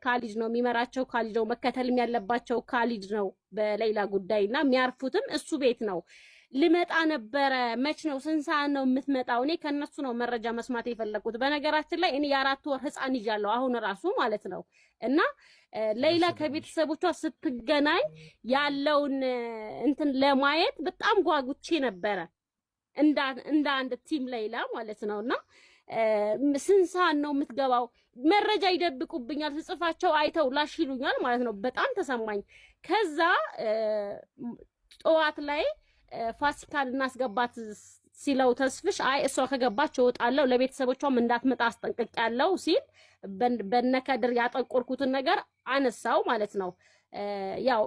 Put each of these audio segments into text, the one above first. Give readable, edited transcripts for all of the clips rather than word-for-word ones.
ካሊድ ነው የሚመራቸው፣ ካሊድ ነው መከተልም ያለባቸው ካሊድ ነው በሌላ ጉዳይና የሚያርፉትም እሱ ቤት ነው። ልመጣ ነበረ መች ነው ስንት ሰዓት ነው የምትመጣው? እኔ ከነሱ ነው መረጃ መስማት የፈለኩት። በነገራችን ላይ እኔ የ4 ወር ህፃን ይዣለሁ አሁን ራሱ ማለት ነው። እና ሌላ ከቤተሰቦቿ ስትገናኝ ያለውን እንትን ለማየት በጣም ጓጉቼ ነበረ እንደ አንድ ቲም ሌላ ማለት ነውና ስንት ሰዓት ነው የምትገባው? መረጃ ይደብቁብኛል፣ ስጽፋቸው አይተው ላሽ ይሉኛል ማለት ነው። በጣም ተሰማኝ። ከዛ ጠዋት ላይ ፋሲካን እናስገባት ሲለው ተስፍሽ አይ እሷ ከገባች እወጣለሁ ለቤተሰቦቿም እንዳትመጣ አስጠንቅቄያለሁ ሲል በነከድር ያጠቆርኩትን ነገር አነሳው ማለት ነው። ያው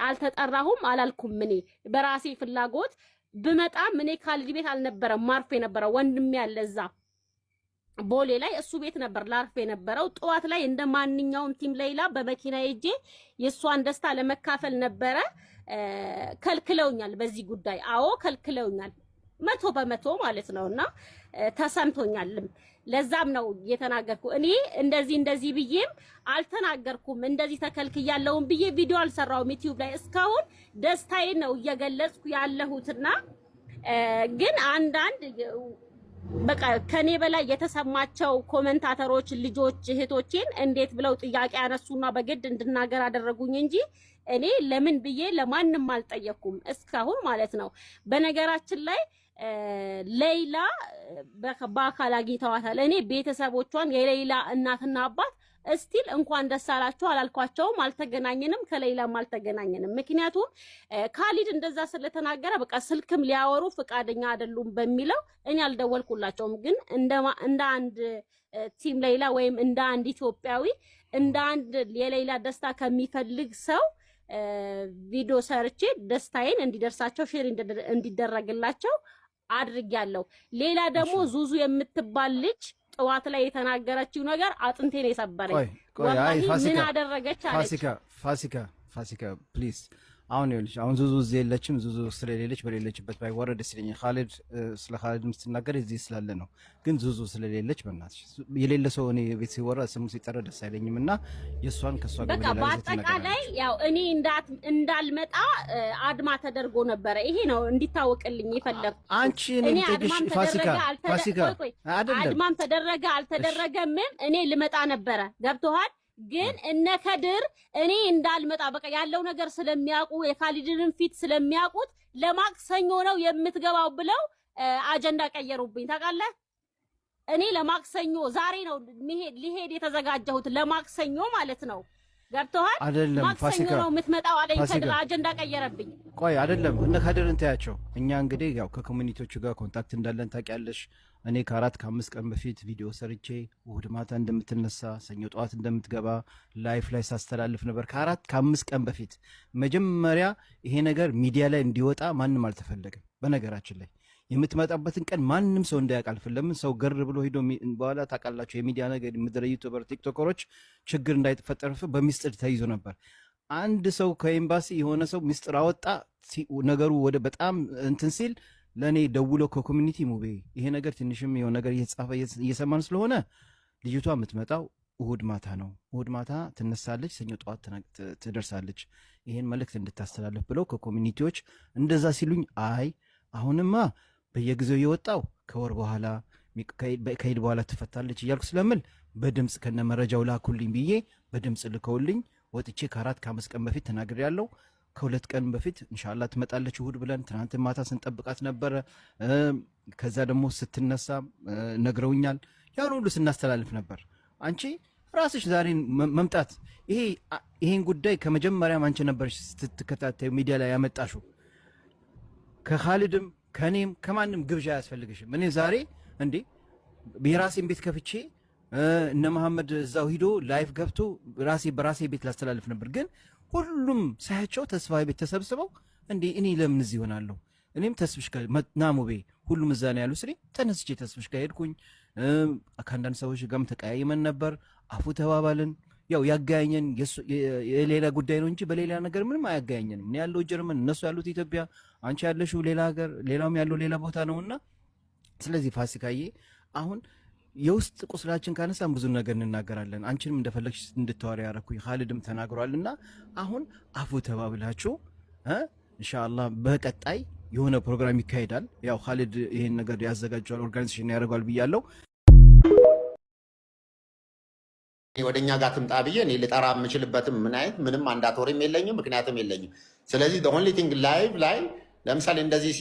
አልተጠራሁም አላልኩም። እኔ በራሴ ፍላጎት ብመጣም እኔ ካሊድ ቤት አልነበረም ማርፍ የነበረው ወንድሜ ያለ እዛ ቦሌ ላይ እሱ ቤት ነበር ላርፍ የነበረው። ጠዋት ላይ እንደ ማንኛውም ቲም ሌላ በመኪና ሄጄ የሷን ደስታ ለመካፈል ነበረ። ከልክለውኛል በዚህ ጉዳይ። አዎ ከልክለውኛል 100% ማለት ነውና ተሰምቶኛልም። ለዛም ነው የተናገርኩ። እኔ እንደዚህ ብዬም አልተናገርኩም። እንደዚህ ተከልክያለሁም ብዬ ቪዲዮ አልሰራውም ዩቲዩብ ላይ። እስካሁን ደስታዬ ነው እየገለጽኩ ያለሁትና ግን አንዳንድ በቃ ከኔ በላይ የተሰማቸው ኮሜንታተሮች ልጆች እህቶቼን እንዴት ብለው ጥያቄ ያነሱና በግድ እንድናገር አደረጉኝ እንጂ እኔ ለምን ብዬ ለማንም አልጠየኩም እስካሁን ማለት ነው። በነገራችን ላይ ሌላ በአካል አግኝተዋታል። እኔ ቤተሰቦቿን የሌላ እናትና አባት እስቲል እንኳን ደስ አላችሁ አላልኳቸውም። አልተገናኘንም፣ ከሌላም አልተገናኘንም። ምክንያቱም ካሊድ እንደዛ ስለተናገረ በቃ ስልክም ሊያወሩ ፍቃደኛ አይደሉም በሚለው እኔ አልደወልኩላቸውም። ግን እንደ አንድ ቲም ሌላ ወይም እንደ አንድ ኢትዮጵያዊ እንደ አንድ የሌላ ደስታ ከሚፈልግ ሰው ቪዲዮ ሰርቼ ደስታዬን እንዲደርሳቸው ሼር እንዲደረግላቸው አድርጌያለሁ። ሌላ ደግሞ ዙዙ የምትባል ልጅ ጠዋት ላይ የተናገረችው ነገር አጥንቴን የሰበረኝ። ወላሂ ምን አደረገች አለች። ፋሲካ ፕሊዝ አሁን ይኸውልሽ፣ አሁን ዙዙ እዚህ የለችም። ዙዙ ስለሌለች በሌለችበት ባይወረድ ደስ ይለኛል። ካሊድ ስለ ካሊድ ስትናገር እዚህ ስላለ ነው። ግን ዙዙ ስለሌለች በእናትሽ የሌለ ሰው እኔ ቤት ሲወራ ስሙ ሲጠራ ደስ አይለኝምና የሷን ከሷ ጋር በቃ በአጠቃላይ ያው እኔ እንዳልመጣ አድማ ተደርጎ ነበረ። ይሄ ነው እንዲታወቅልኝ የፈለኩት። አንቺ እኔ ፋሲካ አይደለም አድማም ተደረገ አልተደረገም እኔ ልመጣ ነበረ። ገብቶሃል? ግን እነ ከድር እኔ እንዳልመጣ በቃ ያለው ነገር ስለሚያውቁ የካሊድን ፊት ስለሚያውቁት ለማክሰኞ ነው የምትገባው ብለው አጀንዳ ቀየሩብኝ። ታውቃለህ? እኔ ለማክሰኞ ዛሬ ነው ሊሄድ የተዘጋጀሁት ለማክሰኞ ማለት ነው። ገብቶሃል? አይደለም ፋሲካ ነው የምትመጣው አለኝ። ከድር አጀንዳ ቀየረብኝ። ቆይ አይደለም እነ ከድርን ታያቸው። እኛ እንግዲህ ያው ከኮሚኒቲዎቹ ጋር ኮንታክት እንዳለን ታውቂያለሽ። እኔ ከ4-5 ቀን በፊት ቪዲዮ ሰርቼ እሑድ ማታ እንደምትነሳ ሰኞ ጠዋት እንደምትገባ ላይፍ ላይ ሳስተላልፍ ነበር። ከ4-5 ቀን በፊት መጀመሪያ ይሄ ነገር ሚዲያ ላይ እንዲወጣ ማንም አልተፈለገም። በነገራችን ላይ የምትመጣበትን ቀን ማንም ሰው እንዳያውቅ አልፈለግም። ሰው ገር ብሎ ሄዶ በኋላ ታውቃላችሁ የሚዲያ ነገር ምድረ ዩቲዩበር ቲክቶከሮች ችግር እንዳይፈጠር በሚስጥር ተይዞ ነበር። አንድ ሰው ከኤምባሲ የሆነ ሰው ሚስጥር አወጣ። ነገሩ ወደ በጣም እንትን ሲል ለእኔ ደውሎ ከኮሚኒቲ ሙቤ ይሄ ነገር ትንሽም የሆነ ነገር እየተጻፈ እየሰማን ስለሆነ ልጅቷ የምትመጣው እሑድ ማታ ነው። እሑድ ማታ ትነሳለች፣ ሰኞ ጠዋት ትደርሳለች። ይሄን መልእክት እንድታስተላልፍ ብለው ከኮሚኒቲዎች እንደዛ ሲሉኝ አይ አሁንማ በየጊዜው የወጣው ከወር በኋላ ከሄድ በኋላ ትፈታለች እያልኩ ስለምል በድምፅ ከነ መረጃው ላኩልኝ ብዬ በድምፅ ልከውልኝ ወጥቼ ከ4-5 ቀን በፊት ተናግሬያለሁ። ከ2 ቀን በፊት ኢንሻአላህ ትመጣለች እሑድ ብለን ትናንት ማታ ስንጠብቃት ነበረ። ከዛ ደግሞ ስትነሳ ነግረውኛል። ያን ሁሉ ስናስተላልፍ ነበር። አንቺ ራስሽ ዛሬ መምጣት ይሄን ጉዳይ ከመጀመሪያም አንቺ ነበርሽ ስትከታተዩ ሚዲያ ላይ ያመጣሽው። ከካሊድም ከኔም ከማንም ግብዣ አያስፈልግሽም። እኔ ዛሬ እንዴ የራሴን ቤት ከፍቼ እነ መሐመድ እዛው ሂዶ ላይፍ ገብቶ በራሴ ቤት ላስተላልፍ ነበር። ግን ሁሉም ሳያቸው ተስፋ ቤት ተሰብስበው እንዴ እኔ ለምን እዚህ ሆናለሁ? እኔም ተስፍሽ ጋር ናሙቤ ሁሉም እዛ ነው ያሉ ስሪ ተነስቼ ተስፍሽ ጋር ሄድኩኝ። ከአንዳንድ ሰዎች ጋርም ተቀያይመን ነበር፣ አፉ ተባባልን። ያው ያጋያኘን የሌላ ጉዳይ ነው እንጂ በሌላ ነገር ምንም አያጋያኘንም። እኔ ያለው ጀርመን፣ እነሱ ያሉት ኢትዮጵያ፣ አንቺ ያለሽው ሌላ ሀገር፣ ሌላውም ያለው ሌላ ቦታ ነውና ስለዚህ ፋሲካዬ አሁን የውስጥ ቁስላችን ካነሳን ብዙ ነገር እንናገራለን። አንቺንም እንደፈለግሽ እንድታወሪ ያረኩኝ ኻሊድም ተናግሯልና አሁን አፉ ተባብላችሁ ኢንሻአላህ በቀጣይ የሆነ ፕሮግራም ይካሄዳል። ያው ኻሊድ ይሄን ነገር ያዘጋጃል፣ ኦርጋናይዜሽን ያደርጋል ብያለሁ። ወደኛ ጋር ትምጣ ብዬ እኔ ልጠራ የምችልበትም ምንም አንዳቶሪም የለኝም፣ ምክንያትም የለኝም። ስለዚህ the only thing ላይቭ ላይ ለምሳሌ እንደዚህ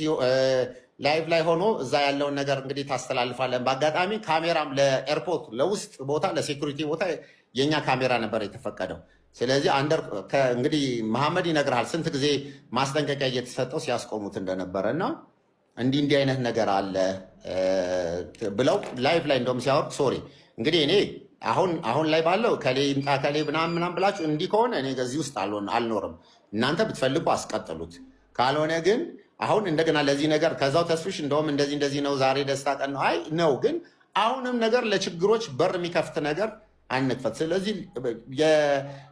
ላይቭ ላይ ሆኖ እዛ ያለውን ነገር እንግዲህ ታስተላልፋለን። በአጋጣሚ ካሜራም ለኤርፖርት ለውስጥ ቦታ ለሴኩሪቲ ቦታ የኛ ካሜራ ነበር የተፈቀደው። ስለዚህ እንግዲህ መሐመድ ይነግርሃል ስንት ጊዜ ማስጠንቀቂያ እየተሰጠው ሲያስቆሙት እንደነበረ እና እንዲህ አይነት ነገር አለ ብለው ላይቭ ላይ እንደውም ሲያወርድ ሶሪ እንግዲህ እኔ አሁን ላይ ባለው ከሌ ይምጣ ከሌ ምናምን ብላችሁ እንዲህ ከሆነ እኔ ከዚህ ውስጥ አልኖርም። እናንተ ብትፈልጉ አስቀጥሉት። ካልሆነ ግን አሁን እንደገና ለዚህ ነገር ከዛው ተስፍሽ እንደውም እንደዚህ ነው ዛሬ ደስታ ቀን ነው ነው ግን አሁንም ነገር ለችግሮች በር የሚከፍት ነገር አንክፈት። ስለዚህ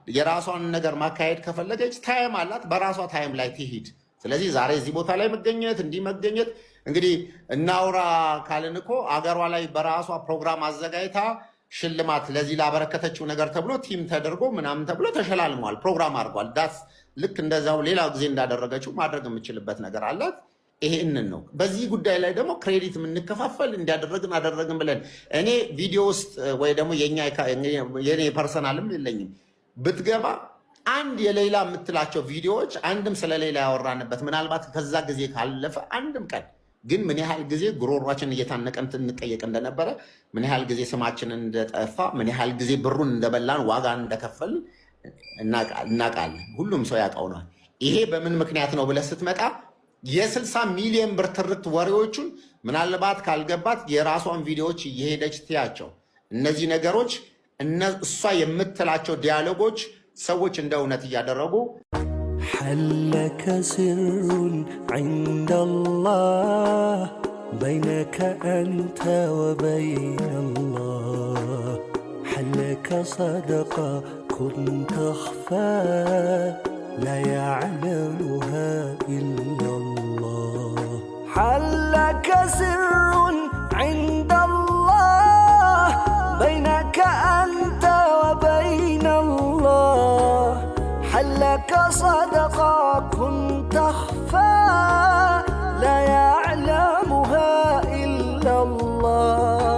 የራሷን ነገር ማካሄድ ከፈለገች ታይም አላት፣ በራሷ ታይም ላይ ትሂድ። ስለዚህ ዛሬ እዚህ ቦታ ላይ መገኘት መገኘት እንግዲህ እናውራ ካልን እኮ አገሯ ላይ በራሷ ፕሮግራም አዘጋጅታ ሽልማት ለዚህ ላበረከተችው ነገር ተብሎ ቲም ተደርጎ ምናምን ተብሎ ተሸላልሟል፣ ፕሮግራም አድርጓል። ዳስ ልክ እንደዛው ሌላ ጊዜ እንዳደረገችው ማድረግ የምችልበት ነገር አላት። ይሄንን ነው። በዚህ ጉዳይ ላይ ደግሞ ክሬዲት የምንከፋፈል አደረግን ብለን እኔ ቪዲዮ ውስጥ ወይ ደግሞ የኔ ፐርሰናልም የለኝም ብትገባ አንድ የሌላ የምትላቸው ቪዲዮዎች አንድም ስለሌላ ያወራንበት ምናልባት ከዛ ጊዜ ካለፈ አንድም ቀን ግን ምን ያህል ጊዜ ጉሮሯችን እየታነቀን እንጠየቅ እንደነበረ ምን ያህል ጊዜ ስማችንን እንደጠፋ ምን ያህል ጊዜ ብሩን እንደበላን ዋጋ እንደከፈልን እናውቃለን። ሁሉም ሰው ያውቀውናል። ይሄ በምን ምክንያት ነው ብለህ ስትመጣ የ60 ሚሊዮን ብር ትርክት ወሬዎቹን ምናልባት ካልገባት የራሷን ቪዲዮዎች እየሄደች ትያቸው። እነዚህ ነገሮች እሷ የምትላቸው ዲያሎጎች ሰዎች እንደ እውነት እያደረጉ حلك سر عند الله بينك أنت وبين الله حلك صدقة كنت تخفى لا يعلمها إلا الله حلك سر عند الله بينك أنت وبين الله حلك صدقة كنت تخفى لا يعلمها إلا الله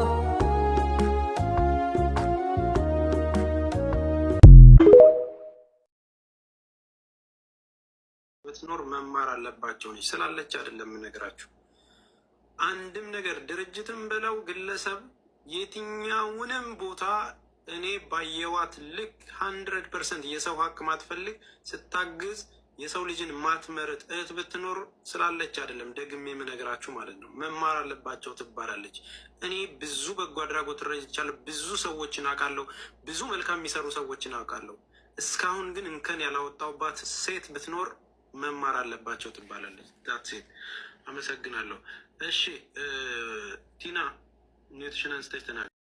ብትኖር መማር አለባቸው ነች ስላለች አይደለም የምነግራችሁ። አንድም ነገር ድርጅትም ብለው ግለሰብ የትኛውንም ቦታ እኔ ባየዋት ልክ 100% የሰው ሀቅ ማትፈልግ ስታግዝ የሰው ልጅን ማትመርጥ እህት ብትኖር ስላለች አይደለም ደግሜ የምነግራችሁ ማለት ነው። መማር አለባቸው ትባላለች። እኔ ብዙ በጎ አድራጎት ረድቻለሁ፣ ብዙ ሰዎችን አውቃለሁ፣ ብዙ መልካም የሚሰሩ ሰዎችን አውቃለሁ። እስካሁን ግን እንከን ያላወጣውባት ሴት ብትኖር መማር አለባቸው ትባላለች። ዳት ሴት አመሰግናለሁ። እሺ ቲና ኔትሽን አንስተሽ ተናገር።